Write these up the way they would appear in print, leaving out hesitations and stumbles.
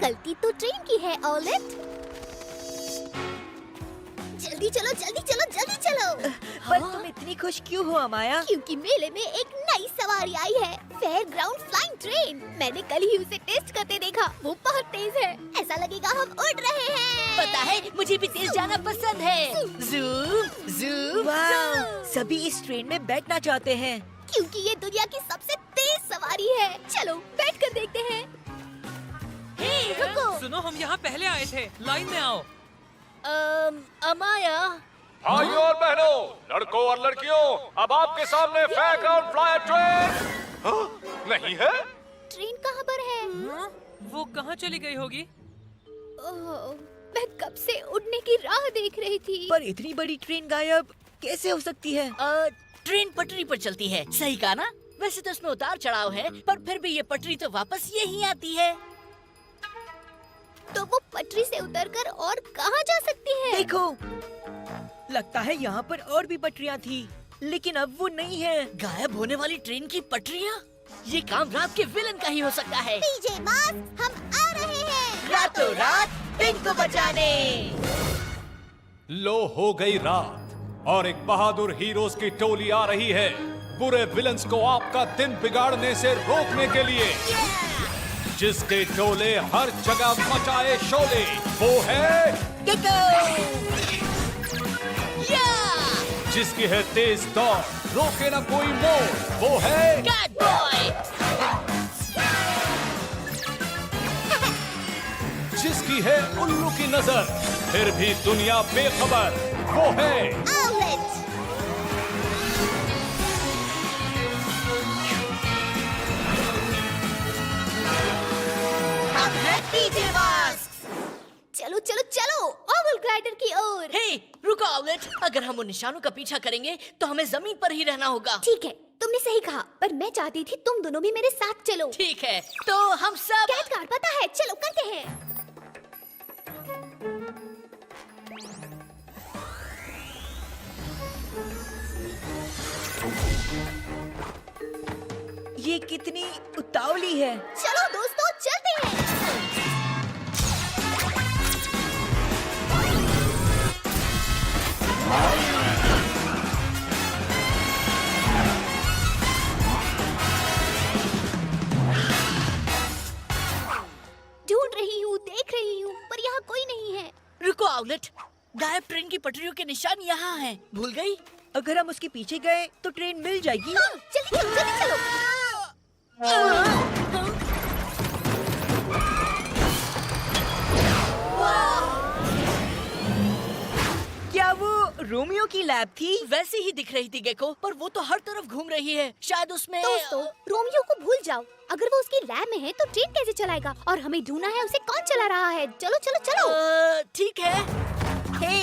गलती तो ट्रेन की है ऑलेट। जल्दी चलो जल्दी चलो जल्दी चलो। पर तुम इतनी खुश क्यों हो अमाया? क्योंकि मेले में एक नई सवारी आई है, फेयर ग्राउंड फ्लाइंग ट्रेन। मैंने कल ही उसे टेस्ट करते देखा, वो बहुत तेज है। ऐसा लगेगा हम उड़ रहे हैं। पता है, मुझे भी तेज जाना पसंद है। ज़ूम, ज़ूम, वाह, सभी इस ट्रेन में बैठना चाहते हैं। क्योंकि ये दुनिया की सबसे तेज सवारी है। चलो बैठ कर देखते हैं। हे, रुको। सुनो, हम यहाँ पहले आए थे, लाइन में आओ। अमाया, भाइयों और बहनों, लड़कों और लड़कियों, अब आपके सामने फेयर ग्राउंड फ्लायर ट्रेन नहीं है। ट्रेन कहाँ पर है? वो कहाँ चली गई होगी? ओह, मैं कब से उड़ने की राह देख रही थी। पर इतनी बड़ी ट्रेन गायब कैसे हो सकती है? ट्रेन पटरी पर चलती है, सही कहा ना? वैसे तो इसमें उतार चढ़ाव है, पर फिर भी ये पटरी तो वापस यहीं आती है। तो वो पटरी से उतरकर और कहाँ जा सकती है? देखो, लगता है यहाँ पर और भी पटरियाँ थी, लेकिन अब वो नहीं है। गायब होने वाली ट्रेन की पटरियाँ? ये काम रात के विलन का ही हो सकता है। पीजे मास्क, हम आ रहे हैं। रातों रात दिन को बचाने। लो हो गई रात और एक बहादुर हीरोज की टोली आ रही है बुरे विलन्स को आपका दिन बिगाड़ने से रोकने के लिए। जिसके टोले हर जगह मचाए शोले, वो है जिसकी है तेज दौड़, रोके ना कोई मोड़, वो है कैट बॉय। जिसकी है उल्लू की नजर, फिर भी दुनिया बेखबर, वो है ऑलेट। पीजे मास्क। चलो चलो चलो ओवल ग्लाइडर की ओर। हे, रुको ऑलेट, अगर हम उन निशानों का पीछा करेंगे तो हमें जमीन पर ही रहना होगा। ठीक है, तुमने सही कहा, पर मैं चाहती थी तुम दोनों भी मेरे साथ चलो। ठीक है, तो हम सब कैट कार पता है, चलो करते हैं। ये कितनी उतावली है। चलो दोस्तों चलते हैं। ढूंढ रही हूँ, देख रही हूँ, पर यहाँ कोई नहीं है। रुको ऑलेट, गायब ट्रेन की पटरियों के निशान यहाँ हैं। भूल गई? अगर हम उसके पीछे गए तो ट्रेन मिल जाएगी। हाँ, जल्दी चलो जल्दी चलो। क्या वो रोमियो की लैब थी? वैसी ही दिख रही थी गेको, पर वो तो हर तरफ घूम रही है। शायद उसमें दोस्तों, रोमियो को भूल जाओ। अगर वो उसकी लैब में है तो ट्रेन कैसे चलाएगा? और हमें ढूंढना है उसे कौन चला रहा है। चलो चलो चलो। ठीक है। हे,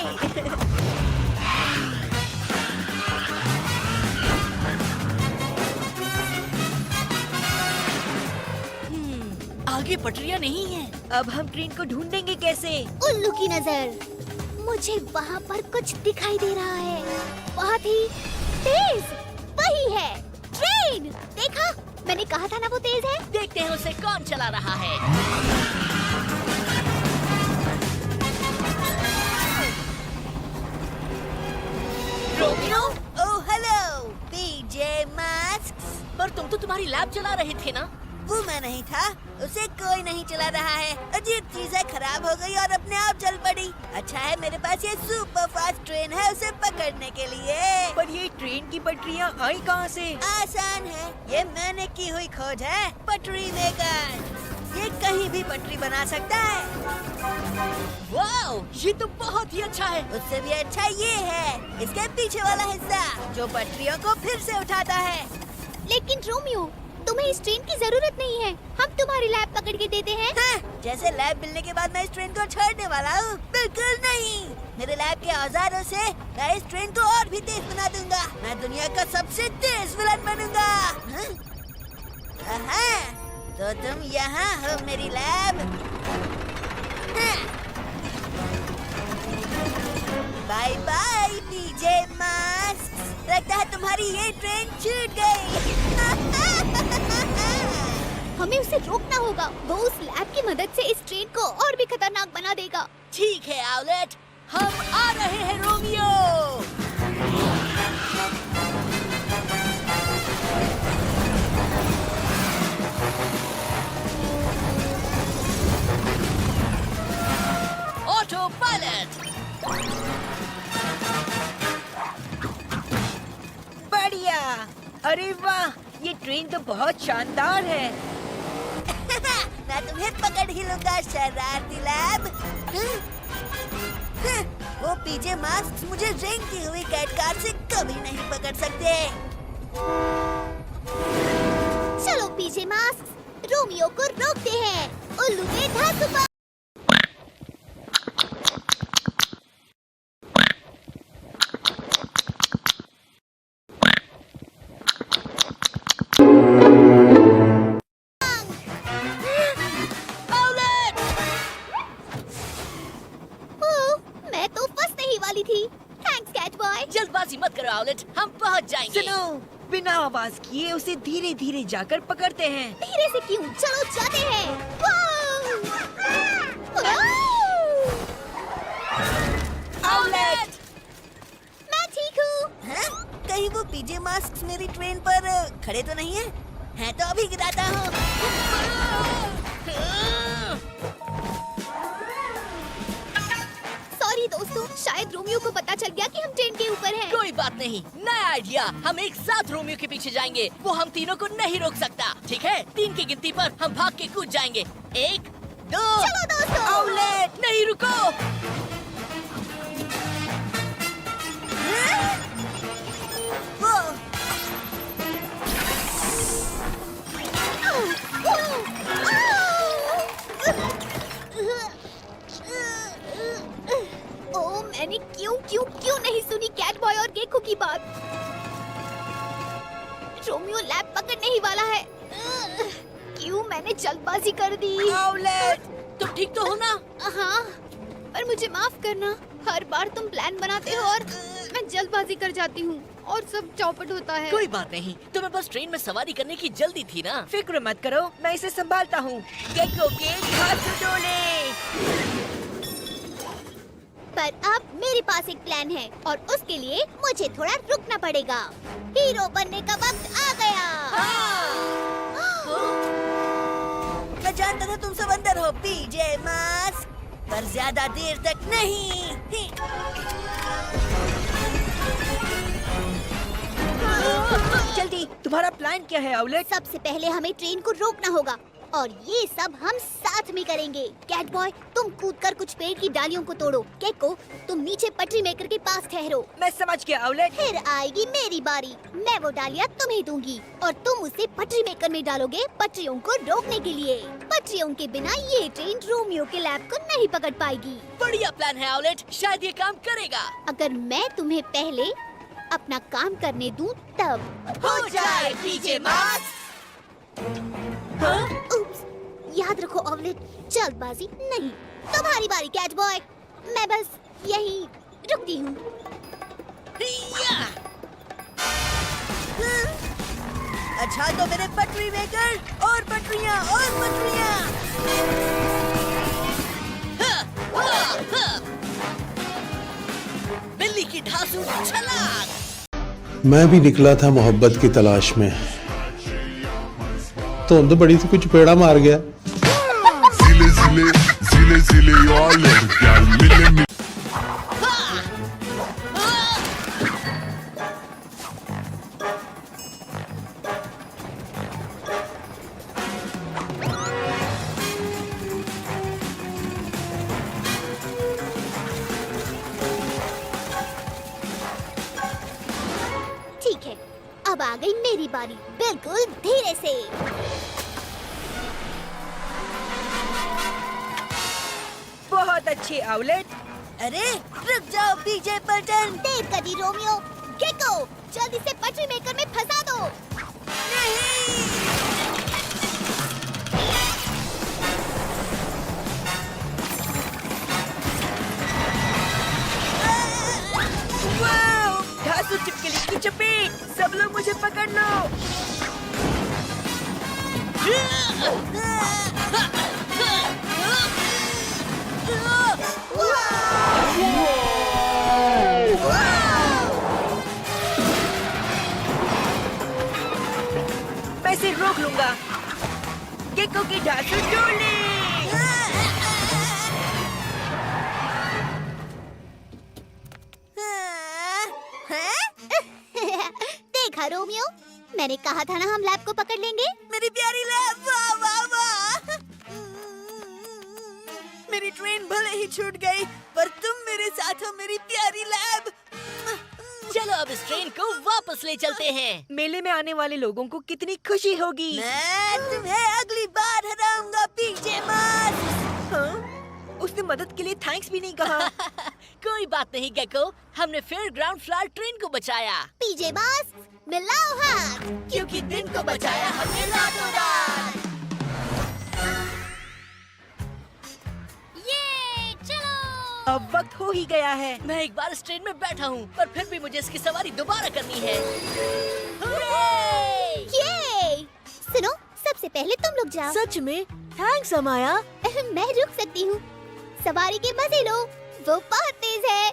आगे पटरियाँ नहीं हैं। अब हम ट्रेन को ढूंढेंगे कैसे? उल्लू की नजर। मुझे वहाँ पर कुछ दिखाई दे रहा है, बहुत ही तेज। वही है ट्रेन। देखा, मैंने कहा था ना वो तेज है। देखते हैं उसे कौन चला रहा है। रोमियो? ओह हेलो पीजे मास्क। पर तुम तो तुम्हारी लैब चला रहे थे ना? वो मैं नहीं था, उसे कोई नहीं चला रहा है। अजीब चीजें खराब हो गई और अपने आप चल पड़ी। अच्छा है मेरे पास ये सुपर फास्ट ट्रेन है उसे पकड़ने के लिए। पर ये ट्रेन की पटरियाँ आई कहाँ से? आसान है, ये मैंने की हुई खोज है। पटरी मेकर, ये कहीं भी पटरी बना सकता है। वाओ, ये तो बहुत ही अच्छा है। उससे भी अच्छा ये है इसके पीछे वाला हिस्सा जो पटरियों को फिर से उठाता है। लेकिन रोमियो, तुम्हें इस ट्रेन की जरूरत नहीं है। हम तुम्हारी लैब पकड़ के देते हैं। हाँ, जैसे लैब मिलने के बाद मैं इस ट्रेन को छोड़ने वाला हूँ? बिल्कुल नहीं। मेरे लैब के औजारों से मैं इस ट्रेन को और भी तेज बना दूंगा। मैं दुनिया का सबसे तेज विलन बनूंगा। हाँ? तो तुम यहाँ हो मेरी lab. Bye by PJ mask. लगता है तुम्हारी ये ट्रेन छूट गई। हमें उसे रोकना होगा। होगा। वो उस लैब की मदद से इस ट्रेन को और भी खतरनाक बना देगा। ठीक है आउलेट, हम आ रहे हैं रोमियो। Auto pilot. बढ़िया। अरे वाह, ये ट्रेन तो बहुत शानदार है। मैं तुम्हें पकड़ ही लूंगा शरारती लैब। वो पीजे मास्क मुझे रेंगती हुई कैट कार से कभी नहीं पकड़ सकते। चलो पीजे मास्क, रोमियो को रोकते हैं। उल्लू के धातु मैं तो फंसने ही वाली थी। Thanks cat boy. जल्दबाजी मत करो आउलेट, हम पहुंच जाएंगे। सुनो, बिना आवाज किए उसे धीरे धीरे जाकर पकड़ते हैं। धीरे से क्यों, चलो जाते हैं। आउलेट, मैं ठीक हूँ। हैं? कहीं वो पीजे मास्क मेरी ट्रेन पर खड़े तो नहीं है? हैं तो अभी गिराता हूँ। सॉरी दोस्तों, शायद रोमियो को पता चल गया कि हम ट्रेन के ऊपर हैं। कोई बात नहीं, नया आइडिया। हम एक साथ रोमियो के पीछे जाएंगे, वो हम तीनों को नहीं रोक सकता। ठीक है, 3 की गिनती पर हम भाग के कूद जाएंगे। 1, 2। चलो दोस्तों। आउलेट, नहीं रुको। वो ओ, मैंने क्यों नहीं सुनी कैट बॉय और गेको की बात। रोमियो लैब पकड़ने ही वाला है। क्यों मैंने जल्दबाजी कर दी। आउलेट, तुम ठीक तो हो ना? हाँ, पर मुझे माफ करना। हर बार तुम प्लान बनाते हो और मैं जल्दबाजी कर जाती हूँ और सब चौपट होता है। कोई बात नहीं, तुम्हें बस ट्रेन में सवारी करने की जल्दी थी ना। फिक्र मत करो, मैं इसे संभालता हूँ। गेको के धातु डोले। पर अब मेरे पास एक प्लान है और उसके लिए मुझे थोड़ा रुकना पड़ेगा। हीरो बनने का वक्त आ गया। मैं जानता था तुम सब अंदर हो पीजे मास्क, पर ज्यादा देर तक नहीं। जल्दी, तुम्हारा प्लान क्या है आउलेट? सबसे पहले हमें ट्रेन को रोकना होगा और ये सब हम साथ में करेंगे। कैट बॉय, तुम कूदकर कुछ पेड़ की डालियों को तोड़ो। गेको, तुम नीचे पटरी मेकर के पास ठहरो। मैं समझ गया आउलेट। फिर आएगी मेरी बारी। मैं वो डालियाँ तुम्हें दूंगी और तुम उसे पटरी मेकर में डालोगे पटरियों को रोकने के लिए। पटरियों के बिना ये ट्रेन रोमियो के लैब को नहीं पकड़ पाएगी। बढ़िया प्लान है आउलेट, शायद ये काम करेगा। अगर मैं तुम्हें पहले अपना काम करने दूं तब। हो जाए पीजे मास्क। उप्स, याद रखो ऑमलेट, जल्दबाजी नहीं। तुम्हारी बारी कैट बॉय, मैं बस यहीं रुकती हूँ। अच्छा तो मेरे पटरी मेकर और पटरियाँ और पटरियाँ। बिल्ली की ढांसू छलांग। मैं भी निकला था मोहब्बत की तलाश में, धुंध बड़ी थी, कुछ पेड़ा मार गया। Zile zile, zile zile eu alerg, iar mile ठीक है, अब आ गई मेरी बारी। बिल्कुल धीरे से। बहुत अच्छे आउलेट। अरे रुक जाओ पीजे पलटन। देर कर दी रोमियो। गेको, जल्दी से पटरी मेकर में फंसा दो। वाओ, धांसू चिपकली की चपेट। सब लोग मुझे पकड़ लो। मैं इसे रोक लूंगा। गेको की धांसू टोली। देखा रोमियो, मैंने कहा था ना हम लैब को पकड़ लेंगे। मेरी प्यारी लैब, वाह वाह वाह। मेरी ट्रेन भले ही छूट गई, पर तुम मेरे साथ हो मेरी प्यारी लैब। चलो अब इस ट्रेन को वापस ले चलते हैं। मेले में आने वाले लोगों को कितनी खुशी होगी। मैं तुम्हें अगली बार हराऊंगा पीछे मत। हाँ? उसने मदद के लिए थैंक्स भी नहीं कहा। कोई बात नहीं गेको, हमने फेयर ग्राउंड फ्लावर ट्रेन को बचाया। पीजे बॉस, मिलाओ हाथ। क्योंकि दिन को बचाया हमने रातों रात। ये चलो। अब वक्त हो ही गया है। मैं एक बार इस ट्रेन में बैठा हूँ, पर फिर भी मुझे इसकी सवारी दोबारा करनी है। ये सुनो, सबसे पहले तुम लोग जाओ। सच में थैंक्स अमाया। मैं रुक सकती हूँ। सवारी के मजे लो, वो बहुत तेज है।